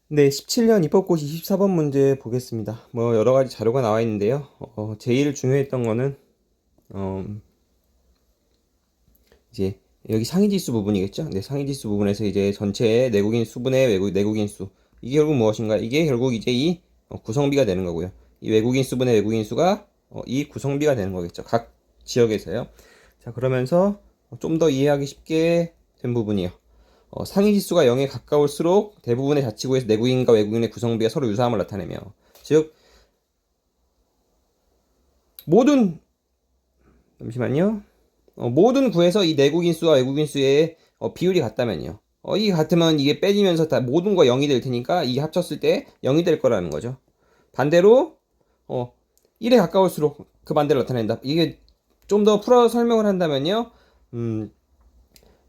네, 17년 입법고시 24번 문제 보겠습니다. 뭐 여러 가지 자료가 나와 있는데요. 제일 중요했던 거는 어, 이제 여기 상위지수 부분이겠죠. 네, 상위지수 부분에서 이제 전체 내국인 수분의 내국인 수, 이게 결국 무엇인가? 이게 결국 이제 이 구성비가 되는 거고요. 이 외국인 수분의 외국인 수가 이 구성비가 되는 거겠죠. 각 지역에서요. 자, 그러면서 좀 더 이해하기 쉽게 된 부분이요. 상위 지수가 0에 가까울수록 대부분의 자치구에서 내국인과 외국인의 구성비가 서로 유사함을 나타내며, 즉 모든 잠시만요. 모든 구에서 이 내국인 수와 외국인 수의 비율이 같다면요. 이게 같으면 이게 빼지면서 다 모든 거 0이 될 테니까 이게 합쳤을 때 0이 될 거라는 거죠. 반대로 1에 가까울수록 그 반대를 나타낸다. 이게 좀 더 풀어 설명을 한다면요.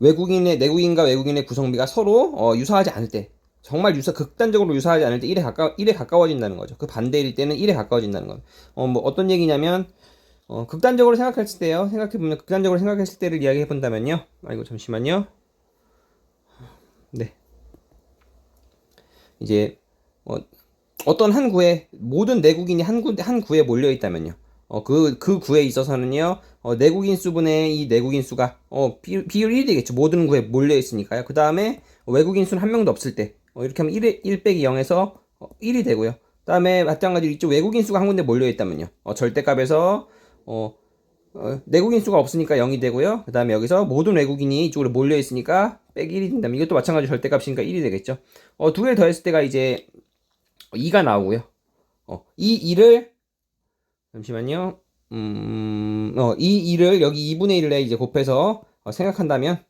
내국인과 외국인의 구성비가 서로 유사하지 않을 때, 정말 극단적으로 유사하지 않을 때 1에 가까워진다는 거죠. 그 반대일 때는 1에 가까워진다는 건. 뭐 어떤 얘기냐면, 극단적으로 생각했을 때요. 극단적으로 생각했을 때를 이야기해 본다면요. 아이고, 잠시만요. 네. 이제, 어떤 한 구에, 모든 내국인이 한 구에 몰려 있다면요. 그 구에 있어서는요, 내국인 수분의 이 내국인 수가, 비율 1이 되겠죠. 모든 구에 몰려 있으니까요. 그 다음에 외국인 수는 한 명도 없을 때, 이렇게 하면 1 빼기 0에서 1이 되고요. 그 다음에 마찬가지로 이쪽 외국인 수가 한 군데 몰려 있다면요. 절대값에서, 내국인 수가 없으니까 0이 되고요. 그 다음에 여기서 모든 외국인이 이쪽으로 몰려 있으니까 빼기 1이 된다면, 이것도 마찬가지로 절대값이니까 1이 되겠죠. 두 개를 더했을 때가 이제 2가 나오고요. 이 2를 잠시만요. 이 2를 여기 2분의 1에 이제 곱해서 생각한다면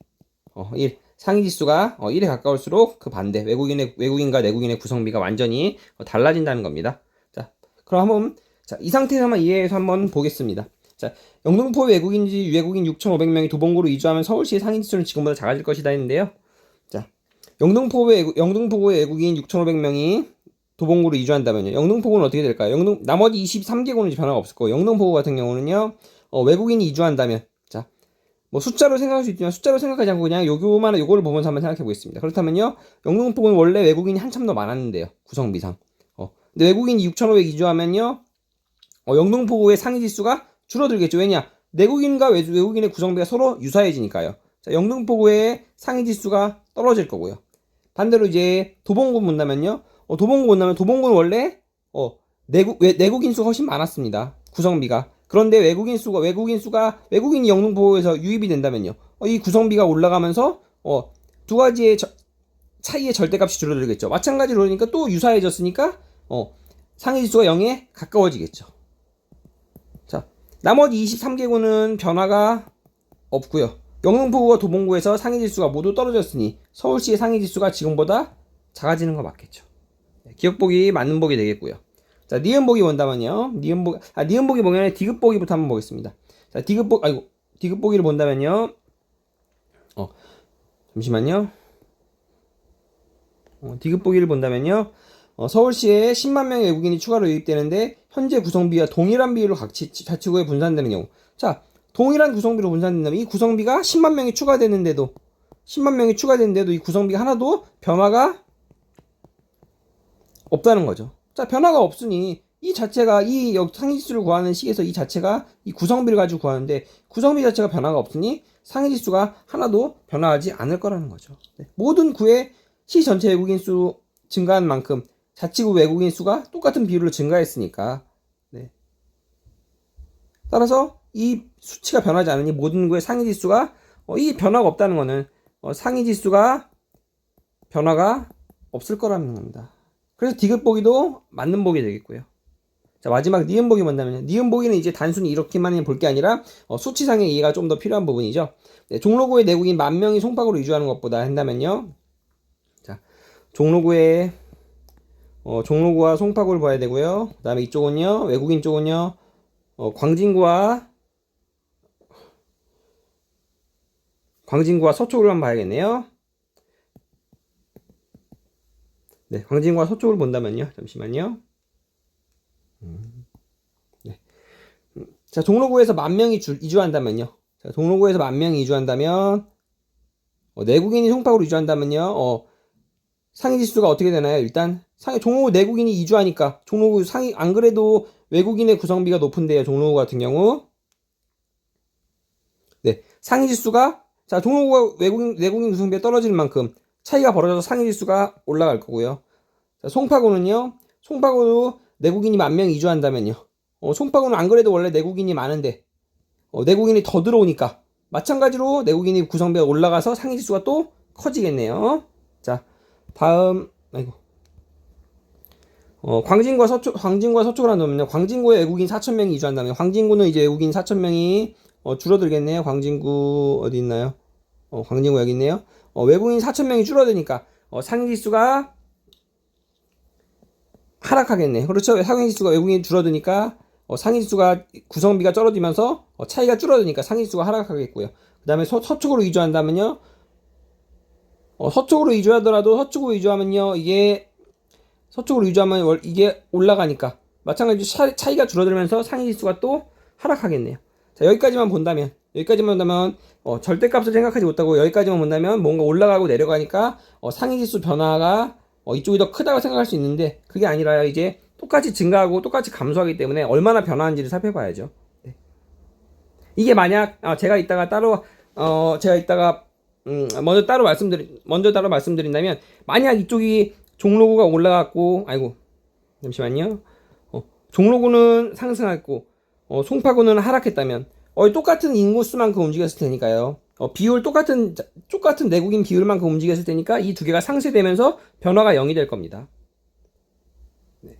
1 상위 지수가 1에 가까울수록 그 반대 외국인과 내국인의 구성비가 완전히 달라진다는 겁니다. 자, 그럼 한번 이 상태에서만 이해해서 한번 보겠습니다. 자, 영등포 외국인 6,500명이 도봉구로 이주하면 서울시의 상위 지수는 지금보다 작아질 것이다 했는데요. 자, 영등포구의 외국인 6,500명이 도봉구로 이주한다면요. 영등포구는 어떻게 될까요? 나머지 23개구는 변화가 없을 거고, 영등포구 같은 경우는요, 외국인이 이주한다면, 자, 뭐 숫자로 생각할 수 있지만, 숫자로 생각하지 않고 그냥 요거를 보면서 한번 생각해 보겠습니다. 그렇다면요, 영등포구는 원래 외국인이 한참 더 많았는데요. 구성비상. 근데 외국인이 6,500 이주하면요, 영등포구의 상위 지수가 줄어들겠죠. 왜냐? 내국인과 외국인의 구성비가 서로 유사해지니까요. 자, 영등포구의 상위 지수가 떨어질 거고요. 반대로 이제 도봉구 본다면요. 도봉구는 원래 내국인 수가 훨씬 많았습니다. 구성비가. 그런데 외국인이 영등포구에서 유입이 된다면요. 이 구성비가 올라가면서 두 가지의 차이의 절대값이 줄어들겠죠. 마찬가지로 그러니까 또 유사해졌으니까 상위 지수가 0에 가까워지겠죠. 자, 나머지 23개구는 변화가 없고요. 영등포구와 도봉구에서 상위 지수가 모두 떨어졌으니 서울시의 상위 지수가 지금보다 작아지는 거 맞겠죠. 기억보기 맞는 보기 되겠고요. 자, 니은보기 본다면요. 니은보기 보기 전에 디귿보기부터 한번 보겠습니다. 자, 디귿보기를 본다면요. 잠시만요. 디귿보기를 본다면요. 서울시에 10만 명의 외국인이 추가로 유입되는데 현재 구성비와 동일한 비율로 각 자치구에 분산되는 경우. 자, 동일한 구성비로 분산된다면 이 구성비가 10만 명이 추가되는데도 이 구성비가 하나도 변화가 없다는 거죠. 자, 변화가 없으니 이 자체가 이 상위지수를 구하는 식에서 이 자체가 이 구성비를 가지고 구하는데 구성비 자체가 변화가 없으니 상위지수가 하나도 변화하지 않을 거라는 거죠. 네. 모든 구의 시 전체 외국인 수 증가한 만큼 자치구 외국인 수가 똑같은 비율로 증가했으니까, 네. 따라서 이 수치가 변하지 않으니 모든 구의 상위지수가 이 변화가 없다는 거는 상위지수가 변화가 없을 거라는 겁니다. 그래서 디귿보기도 맞는 보기 되겠고요. 자, 마지막 니은보기 뭔다면, 니은보기는 이제 단순히 이렇게만 볼 게 아니라 수치상의 이해가 좀 더 필요한 부분이죠. 네, 종로구의 내국인 10,000명이 송파구로 이주하는 것보다 한다면요. 자, 종로구와 송파구를 봐야 되고요. 그 다음에 이쪽은요, 외국인 쪽은요, 광진구와 서초구를 한번 봐야겠네요. 네, 광진구와 서초구를 본다면요. 잠시만요. 네. 자, 종로구에서 10,000명이 이주한다면요. 자, 종로구에서 10,000명이 이주한다면, 내국인이 송파구로 이주한다면요. 상위 지수가 어떻게 되나요? 일단 종로구 내국인이 이주하니까 종로구 상위 안 그래도 외국인의 구성비가 높은데요. 종로구 같은 경우 네 상위 지수가 자 종로구가 내국인 구성비가 떨어지는 만큼 차이가 벌어져서 상위 지수가 올라갈 거고요. 자, 송파구는요. 송파구도 내국인이 10,000명 이주한다면요. 송파구는 안 그래도 원래 내국인이 많은데 내국인이 더 들어오니까 마찬가지로 내국인이 구성비가 올라가서 상위 지수가 또 커지겠네요. 자, 다음 아이고. 광진구와 서초구를 한다면요. 광진구에 외국인 4,000명이 이주한다면 광진구는 이제 외국인 4,000명이 줄어들겠네요. 광진구 어디 있나요? 광진구 여기 있네요. 외국인 4,000명이 줄어드니까 상위 지수가 하락하겠네. 그렇죠. 상위 지수가 외국인이 줄어드니까 상위 지수가 구성비가 떨어지면서 차이가 줄어드니까 상위 지수가 하락하겠고요. 그 다음에 서쪽으로 이주한다면요. 서쪽으로 이주하더라도 서쪽으로 이주하면요. 서쪽으로 이주하면 이게 올라가니까 마찬가지로 차이가 줄어들면서 상위 지수가 또 하락하겠네요. 자, 여기까지만 본다면 절대값을 생각하지 못하고 여기까지만 본다면 뭔가 올라가고 내려가니까 상위 지수 변화가 이쪽이 더 크다고 생각할 수 있는데 그게 아니라 이제 똑같이 증가하고 똑같이 감소하기 때문에 얼마나 변화하는지를 살펴봐야죠. 네. 이게 만약 제가 이따가 먼저 따로 말씀드린다면 만약 이쪽이 종로구가 올라갔고 잠시만요. 종로구는 상승했고 송파구는 하락했다면 똑같은 인구수만큼 움직였을 테니까요. 똑같은 내국인 비율만큼 움직였을 테니까 이 두 개가 상쇄되면서 변화가 0이 될 겁니다. 네.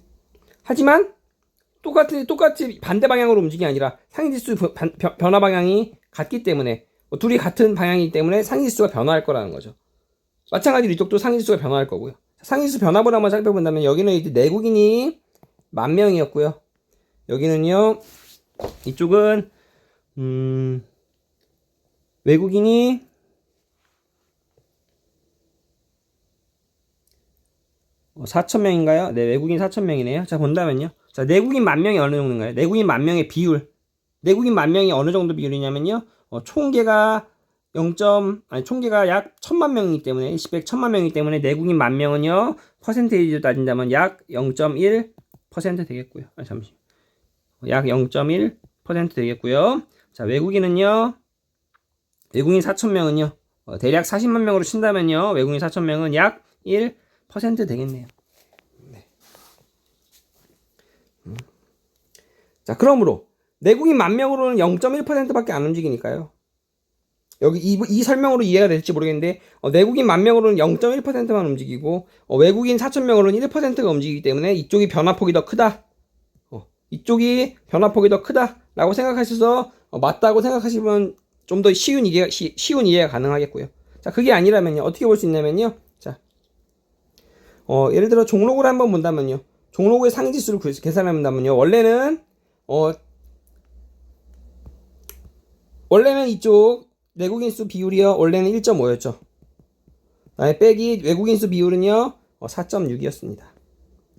하지만 똑같이 반대 방향으로 움직이 아니라 상위지수 변화 방향이 같기 때문에 둘이 같은 방향이기 때문에 상위지수가 변화할 거라는 거죠. 마찬가지로 이쪽도 상위지수가 변화할 거고요. 상위지수 변화를 한번 살펴본다면 여기는 이제 내국인이 10,000명이었고요. 여기는요. 이쪽은 외국인이 4,000명인가요? 네, 외국인 4,000명이네요. 자, 본다면요. 자, 내국인 10,000명이 어느 정도인가요? 내국인 10,000명의 비율. 내국인 10,000명이 어느 정도 비율이냐면요. 총계가 총계가 약 1,000만 명이기 때문에 100, 1,000만 명이기 때문에 내국인 10,000명은요. 퍼센테이지로 따진다면 약 0.1% 되겠고요. 잠시. 약 0.1% 되겠고요. 자, 외국인은요. 외국인 4,000명은요. 대략 40만 명으로 친다면요. 외국인 4,000명은 약 1% 되겠네요. 네. 자, 그러므로 내국인 10,000명으로는 0.1%밖에 안 움직이니까요. 여기 이 설명으로 이해가 될지 모르겠는데 내국인 10,000명으로는 0.1%만 움직이고 외국인 4,000명으로는 1%가 움직이기 때문에 이쪽이 변화폭이 더 크다. 이쪽이 변화폭이 더 크다라고 생각하셔서 맞다고 생각하시면 좀 더 쉬운 이해가 가능하겠고요. 자, 그게 아니라면요. 어떻게 볼 수 있냐면요. 자, 예를 들어 종로구를 한번 본다면요. 종로구의 상지수를 계산한다면요. 원래는 이쪽 내국인 수 비율이요. 원래는 1.5였죠. 빼기 외국인 수 비율은요. 4.6이었습니다.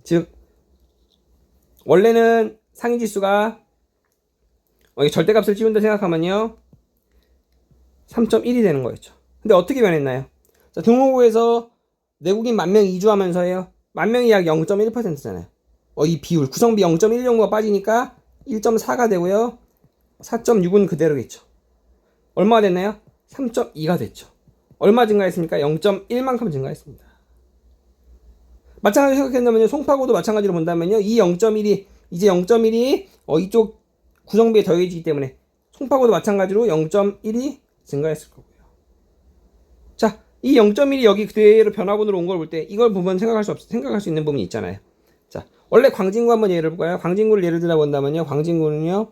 즉 원래는 상위 지수가 절대값을 찌운다 생각하면요. 3.1이 되는 거였죠. 근데 어떻게 변했나요? 자, 종로구에서 내국인 10,000명 이주하면서요. 10,000명이 약 0.1%잖아요. 이 비율 구성비 0.1 정도가 빠지니까 1.4가 되고요. 4.6은 그대로겠죠. 얼마가 됐나요? 3.2가 됐죠. 얼마 증가했습니까? 0.1만큼 증가했습니다. 마찬가지로 생각한다면요. 송파구도 마찬가지로 본다면요. 이 0.1이 이쪽 구성비에 더해지기 때문에 송파구도 마찬가지로 0.1이 증가했을 거고요. 자, 이 0.1이 여기 그대로 변화군으로 온 걸 볼 때 이걸 보면 생각할 수 있는 부분이 있잖아요. 자, 원래 광진구 한번 예를 볼까요? 광진구를 예를 들어 본다면요. 광진구는요.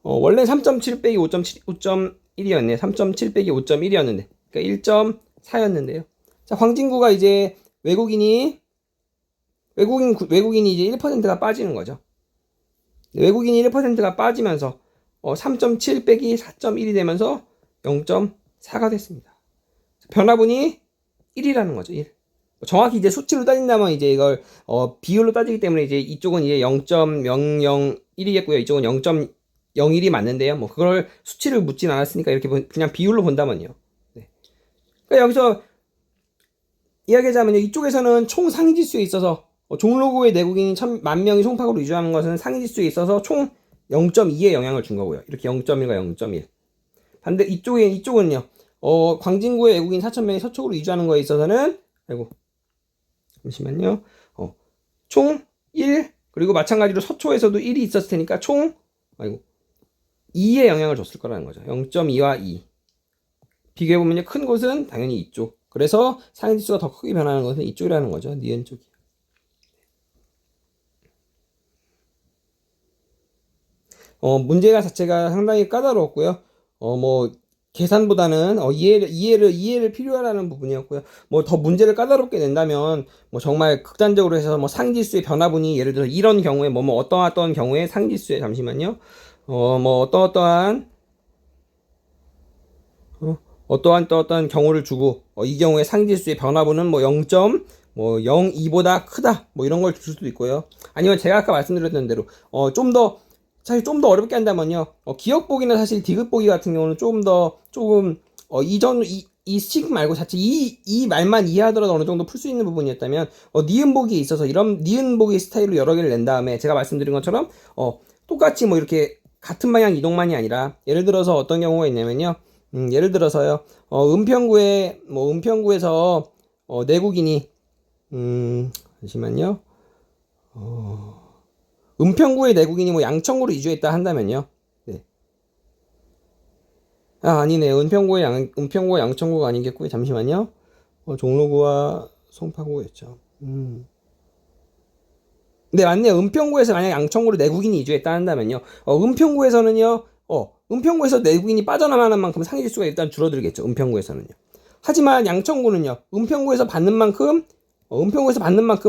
원래 3.7 빼기 5.1이었네요. 3.7 빼기 5.1이었는데 그러니까 1.4였는데요. 자, 광진구가 이제 외국인이 이제 1%가 빠지는 거죠. 외국인이 1%가 빠지면서 3.7 빼기 4.1이 되면서 0.4가 됐습니다. 변화분이 1이라는 거죠. 1. 정확히 이제 수치로 따진다면 이제 이걸 비율로 따지기 때문에 이제 이쪽은 이제 0.001이겠고요. 이쪽은 0.01이 맞는데요. 뭐 그걸 수치를 묻진 않았으니까 이렇게 그냥 비율로 본다면요. 네. 그러니까 여기서 이야기하자면요, 이쪽에서는 총 상위지수에 있어서 종로구의 내국인이 1000만 명이 송파구로 이주하는 것은 상위지수에 있어서 총 0.2의 영향을 준 거고요. 이렇게 0.1과 0.1. 반대 이쪽은요, 광진구의 외국인 4000명이 서초구로 이주하는 거에 있어서는, 아이고, 잠시만요. 총 1, 그리고 마찬가지로 서초에서도 1이 있었을 테니까 총, 아이고, 2의 영향을 줬을 거라는 거죠. 0.2와 2. 비교해보면요, 큰 곳은 당연히 이쪽. 그래서 상위지수가 더 크게 변하는 것은 이쪽이라는 거죠. 니은 쪽이. 문제가 자체가 상당히 까다로웠고요. 뭐, 계산보다는, 이해를 필요하라는 부분이었고요. 뭐, 더 문제를 까다롭게 낸다면, 뭐, 정말 극단적으로 해서, 뭐, 상지수의 변화분이, 예를 들어, 이런 경우에, 어떠한 경우에 상지수에, 잠시만요. 뭐, 어떠한 경우를 주고, 이 경우에 상지수의 변화분은 뭐, 0.02보다 크다. 뭐, 이런 걸 줄 수도 있고요. 아니면 제가 아까 말씀드렸던 대로, 사실 좀 더 어렵게 한다면요. 기억보기나 사실 디귿보기 같은 경우는 이 식 말고 자체 이 말만 이해하더라도 어느 정도 풀 수 있는 부분이었다면, 니은보기에 있어서 이런 니은보기 스타일로 여러 개를 낸 다음에 제가 말씀드린 것처럼, 똑같이 뭐 이렇게 같은 방향 이동만이 아니라, 예를 들어서 어떤 경우가 있냐면요. 예를 들어서요. 은평구에서, 내국인이, 잠시만요. 은평구의 내국인이 뭐 양천구로 이주했다 한다면요. 네. 아니네. 은평구의 양천구가 아니겠고요. 잠시만요. 종로구와 송파구였죠. 네, 맞네요. 은평구에서 만약 양천구로 내국인이 이주했다 한다면요. 은평구에서 내국인이 빠져나가는 만큼 상위지수가 일단 줄어들겠죠. 은평구에서는요. 하지만 양천구는요. 은평구에서 받는 만큼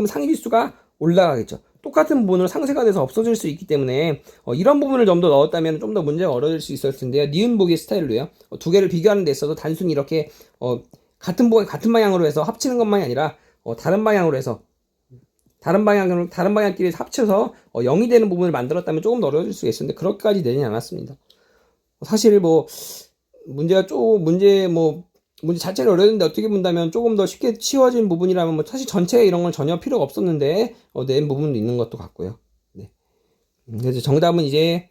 상위지수가 올라가겠죠. 똑같은 부분으로 상쇄가 돼서 없어질 수 있기 때문에, 이런 부분을 좀 더 넣었다면 좀 더 문제가 어려질 수 있었을 텐데요. 니은보기 스타일로요. 두 개를 비교하는 데 있어서 단순히 이렇게, 같은 방향으로 해서 합치는 것만이 아니라, 다른 방향끼리 합쳐서 0이 되는 부분을 만들었다면 조금 더 어려워질 수가 있었는데, 그렇게까지 되진 않았습니다. 사실 뭐 문제 자체를 어려웠는데, 어떻게 본다면 조금 더 쉽게 치워진 부분이라면 뭐 사실 전체 이런 건 전혀 필요가 없었는데 낸 부분도 있는 것도 같고요. 네. 그래서 정답은 이제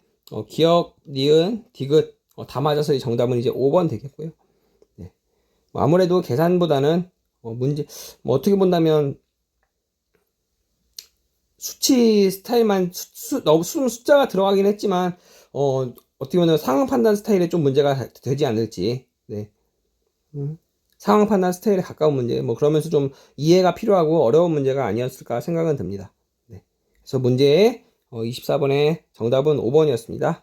기억, 니은, 디귿 다 맞아서 정답은 이제 5번 되겠고요. 네. 뭐 아무래도 계산보다는 어떻게 본다면 수치 스타일만 숫자가 들어가긴 했지만 어떻게 보면 상황 판단 스타일에 좀 문제가 되지 않을지. 네. 상황 판단 스타일에 가까운 문제, 뭐 그러면서 좀 이해가 필요하고 어려운 문제가 아니었을까 생각은 듭니다. 네. 그래서 문제의 24번의 정답은 5번이었습니다.